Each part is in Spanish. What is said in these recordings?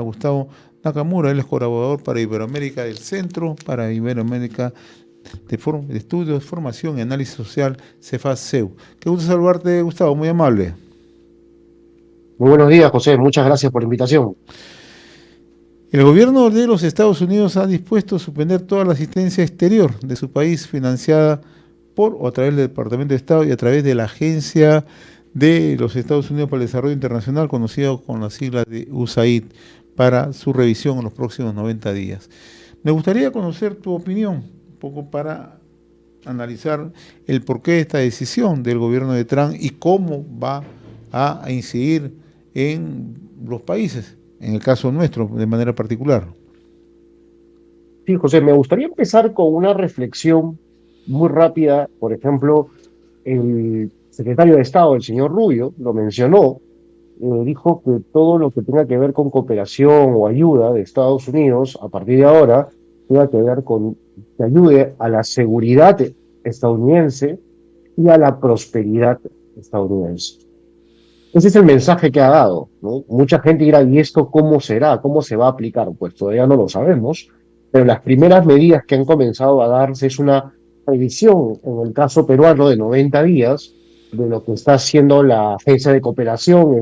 Gustavo Nakamura. Él es colaborador para Iberoamérica del Centro para Iberoamérica de Estudios, Formación y Análisis Social, CEFAS-CEU. Qué gusto saludarte, Gustavo, muy amable. Muy buenos días, José. Muchas gracias por la invitación. El gobierno de los Estados Unidos ha dispuesto a suspender toda la asistencia exterior de su país financiada por o a través del Departamento de Estado y a través de la Agencia de los Estados Unidos para el Desarrollo Internacional, conocido con las siglas de USAID, para su revisión en los próximos 90 días. Me gustaría conocer tu opinión, un poco para analizar el porqué de esta decisión del gobierno de Trump y cómo va a incidir en los países, en el caso nuestro de manera particular. Sí, José, me gustaría empezar con una reflexión muy rápida. Por ejemplo, el secretario de Estado, el señor Rubio, lo mencionó, dijo que todo lo que tenga que ver con cooperación o ayuda de Estados Unidos a partir de ahora tenga que ver con que ayude a la seguridad estadounidense y a la prosperidad estadounidense. Ese es el mensaje que ha dado, ¿no? Mucha gente dirá, ¿y esto cómo será? ¿Cómo se va a aplicar? Pues todavía no lo sabemos, pero las primeras medidas que han comenzado a darse es una revisión, en el caso peruano, de 90 días, de lo que está haciendo la Agencia de Cooperación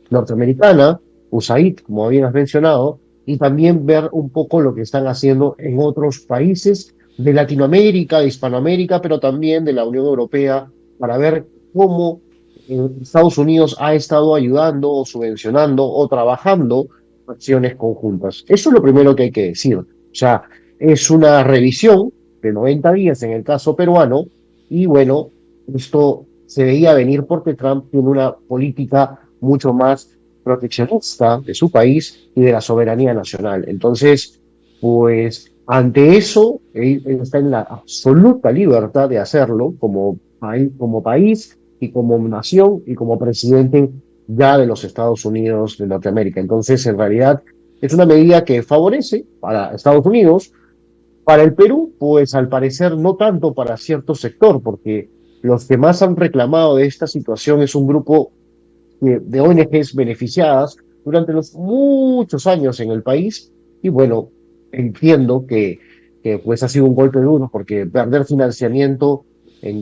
norteamericana, USAID, como bien has mencionado, y también ver un poco lo que están haciendo en otros países de Latinoamérica, de Hispanoamérica, pero también de la Unión Europea, para ver cómo Estados Unidos ha estado ayudando o subvencionando o trabajando acciones conjuntas. Eso es lo primero que hay que decir. O sea, es una revisión de 90 días en el caso peruano y bueno, esto se veía venir porque Trump tiene una política mucho más proteccionista de su país y de la soberanía nacional. Entonces, pues ante eso, él está en la absoluta libertad de hacerlo como país y como nación y como presidente ya de los Estados Unidos de Norteamérica. Entonces, en realidad, es una medida que favorece para Estados Unidos, para el Perú, pues al parecer no tanto para cierto sector, porque los que más han reclamado de esta situación es un grupo de ONGs beneficiadas durante los muchos años en el país. Y bueno, entiendo que pues ha sido un golpe duro porque perder financiamiento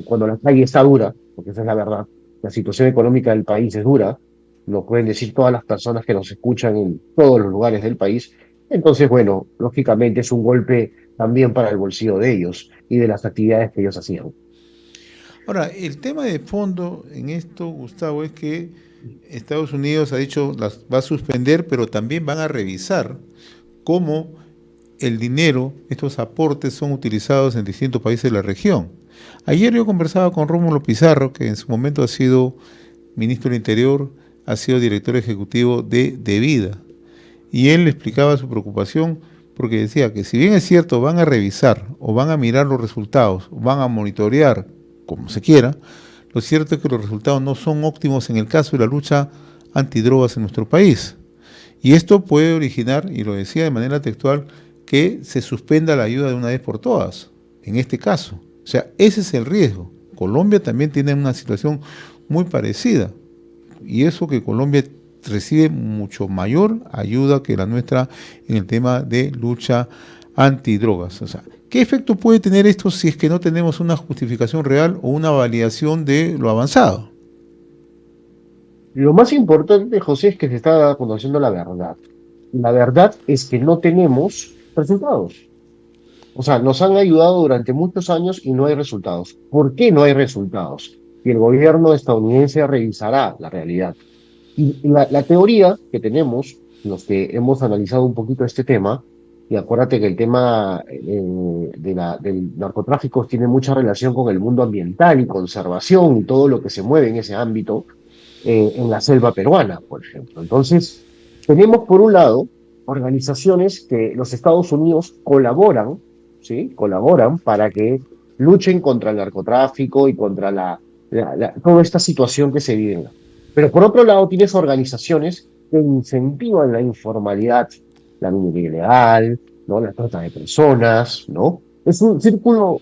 cuando la calle está dura, porque esa es la verdad, la situación económica del país es dura, lo pueden decir todas las personas que nos escuchan en todos los lugares del país. Entonces, bueno, lógicamente es un golpe también para el bolsillo de ellos y de las actividades que ellos hacían. Ahora, el tema de fondo en esto, Gustavo, es que Estados Unidos ha dicho las va a suspender, pero también van a revisar cómo el dinero, estos aportes son utilizados en distintos países de la región. Ayer yo conversaba con Rómulo Pizarro, que en su momento ha sido ministro del Interior, ha sido director ejecutivo de Vida, y él explicaba su preocupación porque decía que si bien es cierto van a revisar o van a mirar los resultados, o van a monitorear como se quiera, lo cierto es que los resultados no son óptimos en el caso de la lucha antidrogas en nuestro país. Y esto puede originar, y lo decía de manera textual, que se suspenda la ayuda de una vez por todas, en este caso. O sea, ese es el riesgo. Colombia también tiene una situación muy parecida. Y eso que Colombia recibe mucho mayor ayuda que la nuestra en el tema de lucha antidrogas. O sea, ¿qué efecto puede tener esto si es que no tenemos una justificación real o una validación de lo avanzado? Lo más importante, José, es que se está conociendo la verdad. La verdad es que no tenemos resultados. O sea, nos han ayudado durante muchos años y no hay resultados. ¿Por qué no hay resultados? Y el gobierno estadounidense revisará la realidad. Y la teoría que tenemos, los que hemos analizado un poquito este tema, y acuérdate que el tema del narcotráfico tiene mucha relación con el mundo ambiental y conservación y todo lo que se mueve en ese ámbito, en la selva peruana, por ejemplo. Entonces, tenemos por un lado organizaciones que los Estados Unidos colaboran, ¿sí? Colaboran para que luchen contra el narcotráfico y contra toda esta situación que se vive. Pero por otro lado, tienes organizaciones que incentivan la informalidad, la minería ilegal, ¿no? La trata de personas, ¿no? Es un círculo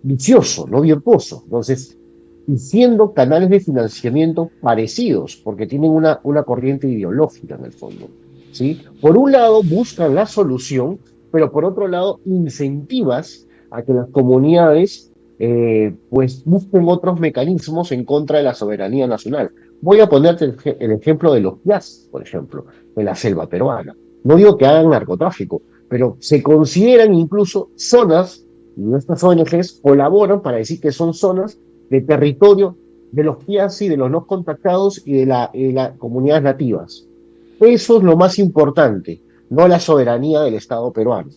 vicioso, no virtuoso. Entonces, y siendo canales de financiamiento parecidos, porque tienen una corriente ideológica en el fondo. ¿sí? Por un lado buscan la solución, pero por otro lado incentivas a que las comunidades pues busquen otros mecanismos en contra de la soberanía nacional. Voy a ponerte el ejemplo de los yas, por ejemplo, de la selva peruana. No digo que hagan narcotráfico, pero se consideran incluso zonas, y estas ONGs colaboran para decir que son zonas de territorio de los Piasi, de los no contactados y de las comunidades nativas. Eso es lo más importante, no la soberanía del Estado peruano.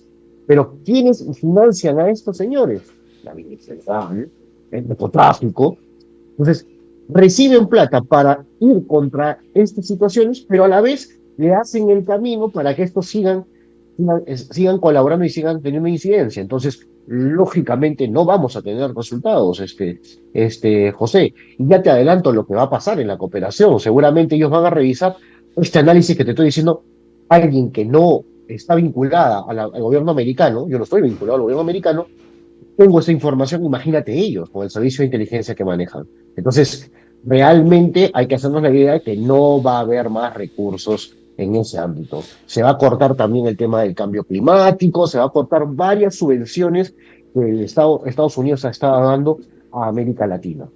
Pero ¿quiénes financian a estos señores? La ministra el narcotráfico. Entonces, reciben plata para ir contra estas situaciones, pero a la vez le hacen el camino para que estos sigan colaborando y sigan teniendo incidencia. Entonces, lógicamente no vamos a tener resultados, José. Y ya te adelanto lo que va a pasar en la cooperación. Seguramente ellos van a revisar este análisis que te estoy diciendo. Alguien que no está vinculada al gobierno americano, yo no estoy vinculado al gobierno americano, tengo esa información, imagínate ellos, con el servicio de inteligencia que manejan. Entonces, realmente hay que hacernos la idea de que no va a haber más recursos en ese ámbito. Se va a cortar también el tema del cambio climático, se va a cortar varias subvenciones que Estados Unidos ha estado dando a América Latina,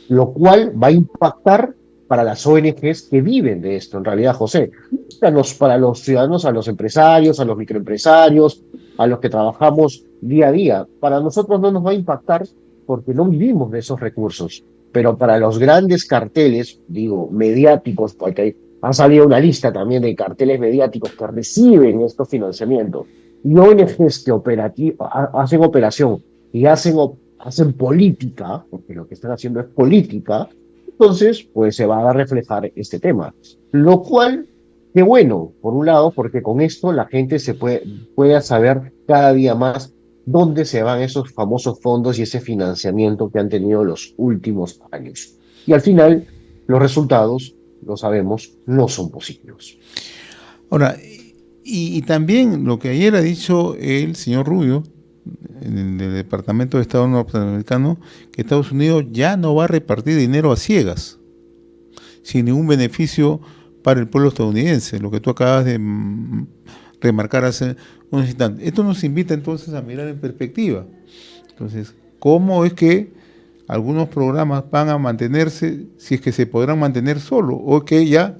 lo cual va a impactar para las ONGs que viven de esto, en realidad, José. Para los ciudadanos, a los empresarios, a los microempresarios, a los que trabajamos día a día. Para nosotros no nos va a impactar porque no vivimos de esos recursos, pero para los grandes carteles, digo, mediáticos, porque ha salido una lista también de carteles mediáticos que reciben estos financiamientos, y ONGs que hacen operación y hacen política, porque lo que están haciendo es política, entonces pues se va a reflejar este tema. Lo cual, qué bueno, por un lado, porque con esto la gente puede saber cada día más dónde se van esos famosos fondos y ese financiamiento que han tenido los últimos años. Y al final, los resultados, lo sabemos, no son positivos. Ahora, y también lo que ayer ha dicho el señor Rubio, en el Departamento de Estado norteamericano, que Estados Unidos ya no va a repartir dinero a ciegas, sin ningún beneficio para el pueblo estadounidense, lo que tú acabas de remarcar hace unos instantes. Esto nos invita entonces a mirar en perspectiva. Entonces, ¿cómo es que algunos programas van a mantenerse, si es que se podrán mantener solo, o que ya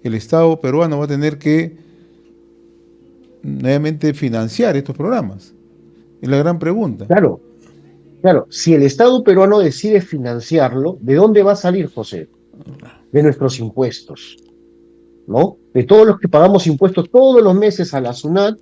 el Estado peruano va a tener que nuevamente financiar estos programas? Es la gran pregunta. Claro, claro, si el Estado peruano decide financiarlo, ¿de dónde va a salir, José? De nuestros impuestos, ¿no? De todos los que pagamos impuestos todos los meses a la SUNAT,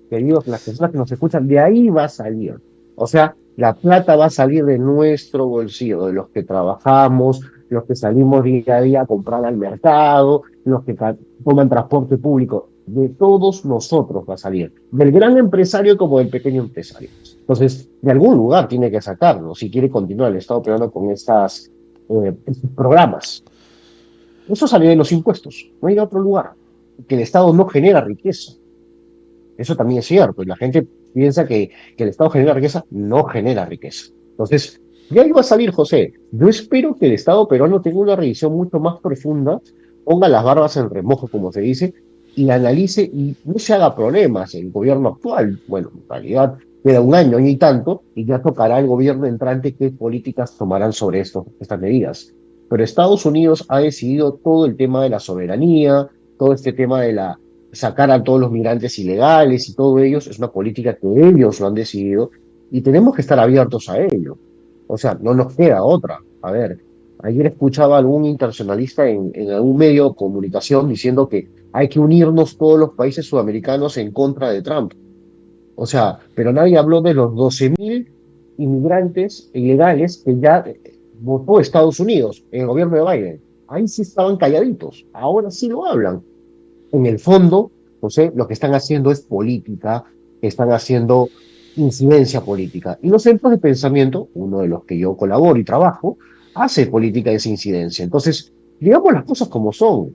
queridos, las personas que nos escuchan, de ahí va a salir. O sea, la plata va a salir de nuestro bolsillo, de los que trabajamos, los que salimos día a día a comprar al mercado, los que toman transporte público, de todos nosotros va a salir, del gran empresario como del pequeño empresario. Entonces, de algún lugar tiene que sacarlo si quiere continuar el Estado peruano con estos programas. Eso sale de los impuestos, no hay de otro lugar, que el Estado no genera riqueza. Eso también es cierto, y la gente piensa que el Estado genera riqueza, no genera riqueza. Entonces, de ahí va a salir, José. Yo espero que el Estado peruano tenga una revisión mucho más profunda, ponga las barbas en remojo, como se dice, y analice y no se haga problemas el gobierno actual. Bueno, en realidad queda un año y tanto, y ya tocará al gobierno entrante qué políticas tomarán sobre estas medidas. Pero Estados Unidos ha decidido todo el tema de la soberanía, todo este tema de sacar a todos los migrantes ilegales y todo ello, es una política que ellos lo han decidido y tenemos que estar abiertos a ello. O sea, no nos queda otra. A ver, ayer escuchaba a algún internacionalista en algún medio de comunicación diciendo que hay que unirnos todos los países sudamericanos en contra de Trump. O sea, pero nadie habló de los 12.000 inmigrantes ilegales que ya votó Estados Unidos en el gobierno de Biden. Ahí sí estaban calladitos, ahora sí lo hablan. En el fondo, José, lo que están haciendo es política, están haciendo incidencia política. Y los centros de pensamiento, uno de los que yo colaboro y trabajo, hace política de esa incidencia. Entonces, digamos las cosas como son.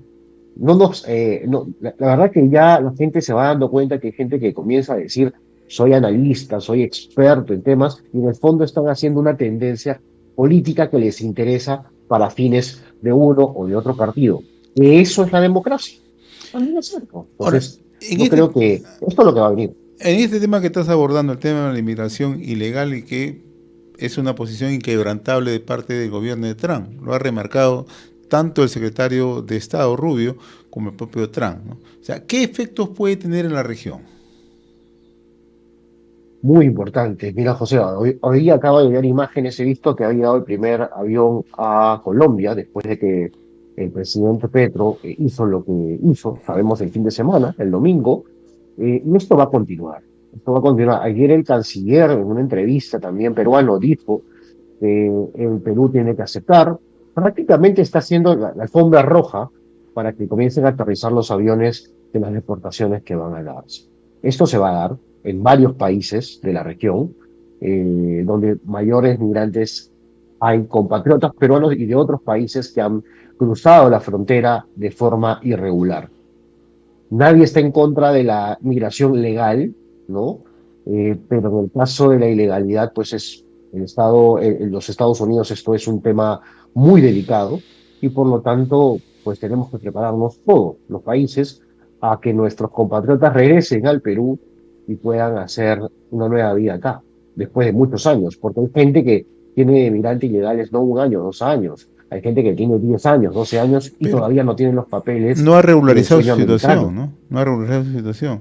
La verdad que ya la gente se va dando cuenta que hay gente que comienza a decir, soy analista, soy experto en temas, y en el fondo están haciendo una tendencia política que les interesa para fines de uno o de otro partido. Eso es la democracia. también es cierto. Ahora, Entonces, yo creo que esto es lo que va a venir. en este tema que estás abordando, el tema de la inmigración ilegal y que es una posición inquebrantable de parte del gobierno de Trump, lo ha remarcado tanto el secretario de Estado Rubio como el propio Trump, ¿no? O sea, ¿qué efectos puede tener en la región? Muy importante. Mira, José, hoy día acabo de ver imágenes, he visto que ha llegado el primer avión a Colombia después de que el presidente Petro hizo lo que hizo, sabemos, el fin de semana, el domingo, y esto va a continuar. Esto va a continuar. Ayer el canciller, en una entrevista también peruano, dijo que el Perú tiene que aceptar, prácticamente está haciendo la alfombra roja para que comiencen a aterrizar los aviones de las deportaciones que van a darse. Esto se va a dar en varios países de la región, donde mayores migrantes hay compatriotas peruanos y de otros países que han cruzado la frontera de forma irregular. Nadie está en contra de la migración legal, ¿no? Pero en el caso de la ilegalidad, pues es el Estado, en los Estados Unidos esto es un tema muy delicado y por lo tanto, pues tenemos que prepararnos todos los países a que nuestros compatriotas regresen al Perú y puedan hacer una nueva vida acá, después de muchos años, porque hay gente que tiene migrantes ilegales no 1 año, 2 años, hay gente que tiene 10 años, 12 años y Pero todavía no tienen los papeles no ha del regularizado su sueño situación, americano. ¿no? No ha regularizado su situación.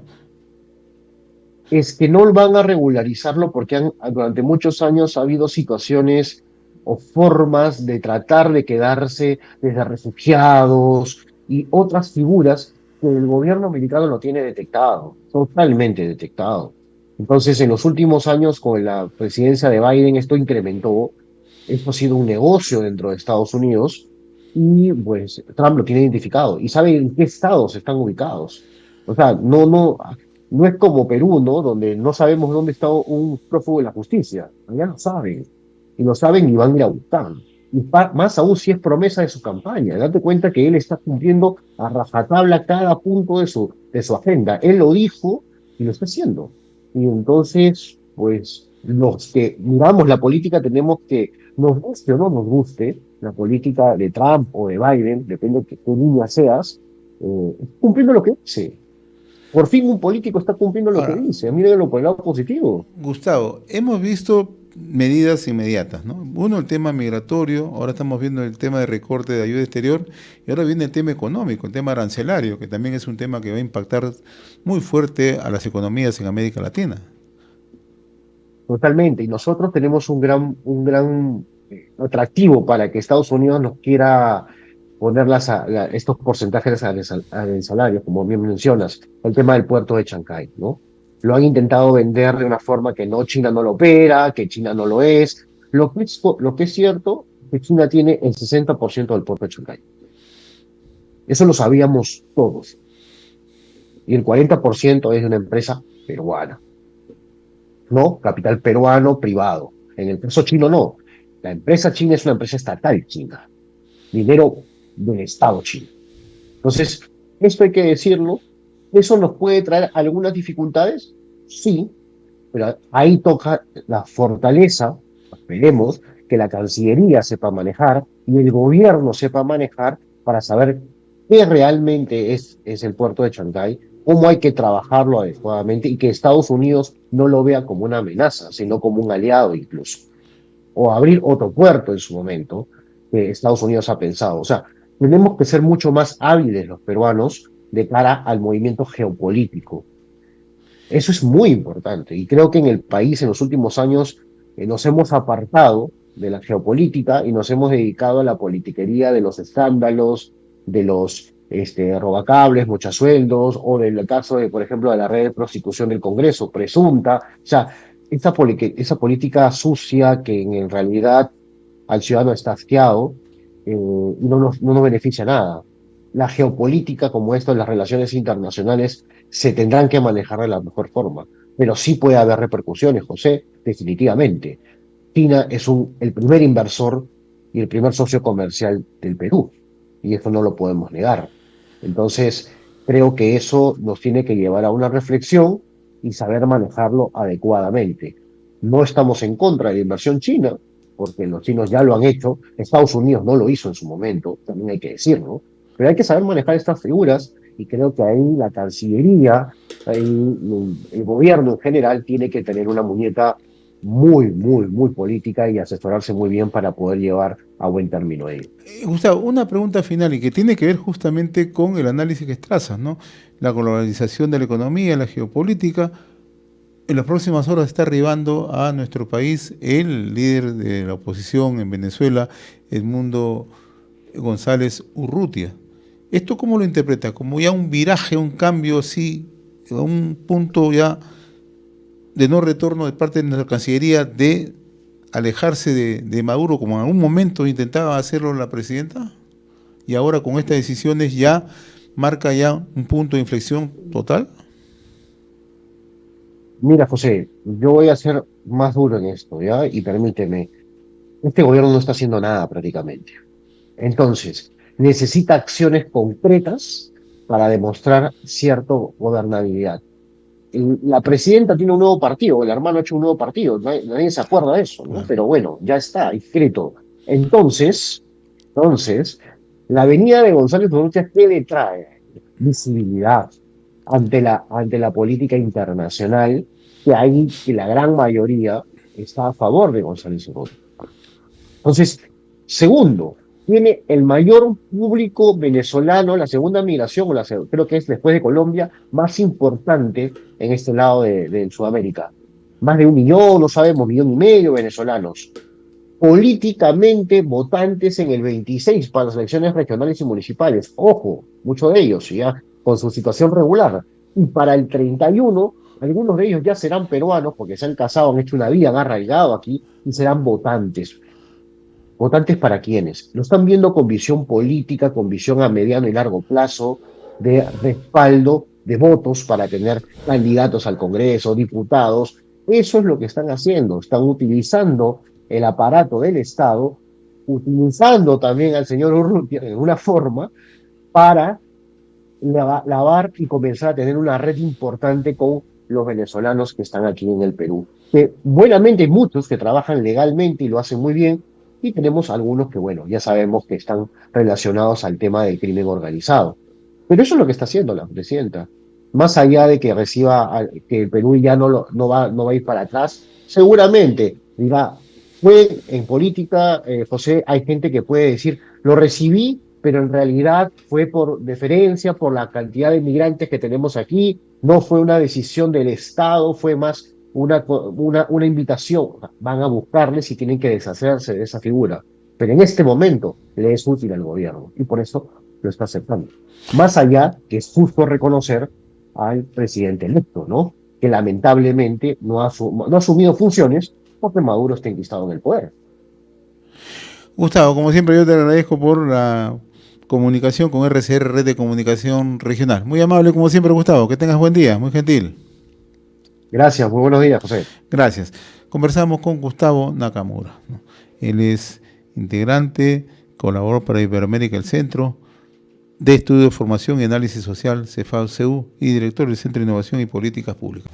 Es que no van a regularizarlo porque durante muchos años ha habido situaciones o formas de tratar de quedarse desde refugiados y otras figuras que el gobierno americano lo tiene detectado, totalmente detectado. Entonces, en los últimos años, con la presidencia de Biden, esto incrementó, esto ha sido un negocio dentro de Estados Unidos y pues Trump lo tiene identificado y sabe en qué estados están ubicados. O sea, no es como Perú, ¿no? Donde no sabemos dónde está un prófugo de la justicia. Allá lo saben. Y lo saben y van a ir a buscar. Y más aún si es promesa de su campaña. Date cuenta que él está cumpliendo a rajatabla cada punto de su agenda. Él lo dijo y lo está haciendo. Y entonces, pues, los que miramos la política tenemos que, nos guste o no nos guste, la política de Trump o de Biden, depende de qué línea seas, cumpliendo lo que dice. Por fin un político está cumpliendo lo que Ahora, dice. Mírenlo por el lado positivo. Gustavo, hemos visto medidas inmediatas, ¿no? Uno, el tema migratorio, ahora estamos viendo el tema de recorte de ayuda exterior y ahora viene el tema económico, el tema arancelario, que también es un tema que va a impactar muy fuerte a las economías en América Latina. Totalmente. Y nosotros tenemos un gran atractivo para que Estados Unidos nos quiera poner estos porcentajes arancelarios, como bien mencionas, el tema del puerto de Chancay, ¿no? Lo han intentado vender de una forma que no, China no lo opera, que China no lo es. Lo que es cierto es que China tiene el 60% del puerto de Chancay. Eso lo sabíamos todos. Y el 40% es de una empresa peruana. ¿No? Capital peruano privado. En el caso chino no. La empresa china es una empresa estatal china, dinero del Estado chino. Entonces, esto hay que decirlo. ¿Eso nos puede traer algunas dificultades? Sí, pero ahí toca la fortaleza, esperemos, que la Cancillería sepa manejar y el gobierno sepa manejar para saber qué realmente es el puerto de Shanghái, cómo hay que trabajarlo adecuadamente y que Estados Unidos no lo vea como una amenaza, sino como un aliado incluso. O abrir otro puerto en su momento que Estados Unidos ha pensado. O sea, tenemos que ser mucho más hábiles los peruanos de cara al movimiento geopolítico. Eso es muy importante y creo que en el país en los últimos años nos hemos apartado de la geopolítica y nos hemos dedicado a la politiquería de los escándalos, de los robacables, mochasueldos o del caso de, por ejemplo, de la red de prostitución del Congreso, presunta. O sea, esa política sucia que en realidad al ciudadano está asqueado y no nos beneficia nada. La geopolítica como esto, las relaciones internacionales, se tendrán que manejar de la mejor forma. Pero sí puede haber repercusiones, José, definitivamente. China es el primer inversor y el primer socio comercial del Perú, y eso no lo podemos negar. Entonces, creo que eso nos tiene que llevar a una reflexión y saber manejarlo adecuadamente. No estamos en contra de la inversión china, porque los chinos ya lo han hecho, Estados Unidos no lo hizo en su momento, también hay que decirlo, pero hay que saber manejar estas figuras y creo que ahí la Cancillería, el gobierno en general tiene que tener una muñeca muy, muy, muy política y asesorarse muy bien para poder llevar a buen término ello. Gustavo, una pregunta final y que tiene que ver justamente con el análisis que trazas, ¿no? La globalización de la economía, la geopolítica. En las próximas horas está arribando a nuestro país el líder de la oposición en Venezuela, Edmundo González Urrutia. ¿Esto cómo lo interpreta? ¿Como ya un viraje, un cambio así, un punto ya de no retorno de parte de nuestra Cancillería de alejarse de Maduro, como en algún momento intentaba hacerlo la presidenta? Y ahora con estas decisiones ya marca ya un punto de inflexión total. Mira, José, yo voy a ser más duro en esto, ¿ya? Y permíteme, este gobierno no está haciendo nada prácticamente. Entonces, necesita acciones concretas para demostrar cierta gobernabilidad. La presidenta tiene un nuevo partido, el hermano ha hecho un nuevo partido, nadie se acuerda de eso, ¿no? Claro. Pero bueno, ya está inscrito. Entonces, la venida de González Urrutia, ¿qué le trae? Visibilidad ante la política internacional, que la gran mayoría está a favor de González Urrutia. Entonces, segundo, tiene el mayor público venezolano, la segunda migración, creo que es después de Colombia, más importante en este lado de Sudamérica. Más de 1 millón, no sabemos, 1,5 millones venezolanos. Políticamente votantes en el 26 para las elecciones regionales y municipales. Ojo, muchos de ellos ya con su situación regular. Y para el 31, algunos de ellos ya serán peruanos porque se han casado, han hecho una vida, han arraigado aquí y serán votantes. ¿Votantes para quiénes? Lo están viendo con visión política, con visión a mediano y largo plazo, de respaldo, de votos para tener candidatos al Congreso, diputados. Eso es lo que están haciendo. Están utilizando el aparato del Estado, utilizando también al señor Urrutia de alguna forma para lavar y comenzar a tener una red importante con los venezolanos que están aquí en el Perú. Que buenamente hay muchos que trabajan legalmente y lo hacen muy bien, y tenemos algunos que, bueno, ya sabemos que están relacionados al tema del crimen organizado. Pero eso es lo que está haciendo la presidenta. Más allá de que que el Perú ya no va a ir para atrás, seguramente dirá, en política, José, hay gente que puede decir, lo recibí, pero en realidad fue por deferencia, por la cantidad de inmigrantes que tenemos aquí, no fue una decisión del Estado, fue más una invitación. Van a buscarles y tienen que deshacerse de esa figura. Pero en este momento le es útil al gobierno y por eso lo está aceptando. Más allá que es justo reconocer al presidente electo, ¿no? Que lamentablemente no ha asumido funciones porque Maduro está enquistado en el poder. Gustavo, como siempre yo te agradezco por la comunicación con RCR, Red de Comunicación Regional. Muy amable como siempre, Gustavo. Que tengas buen día, muy gentil. Gracias, muy buenos días, José. Gracias. Conversamos con Gustavo Nakamura, ¿no? Él es integrante, colaboró para Iberoamérica, el Centro de Estudio de Formación y Análisis Social, CEFAO-CEU, y director del Centro de Innovación y Políticas Públicas.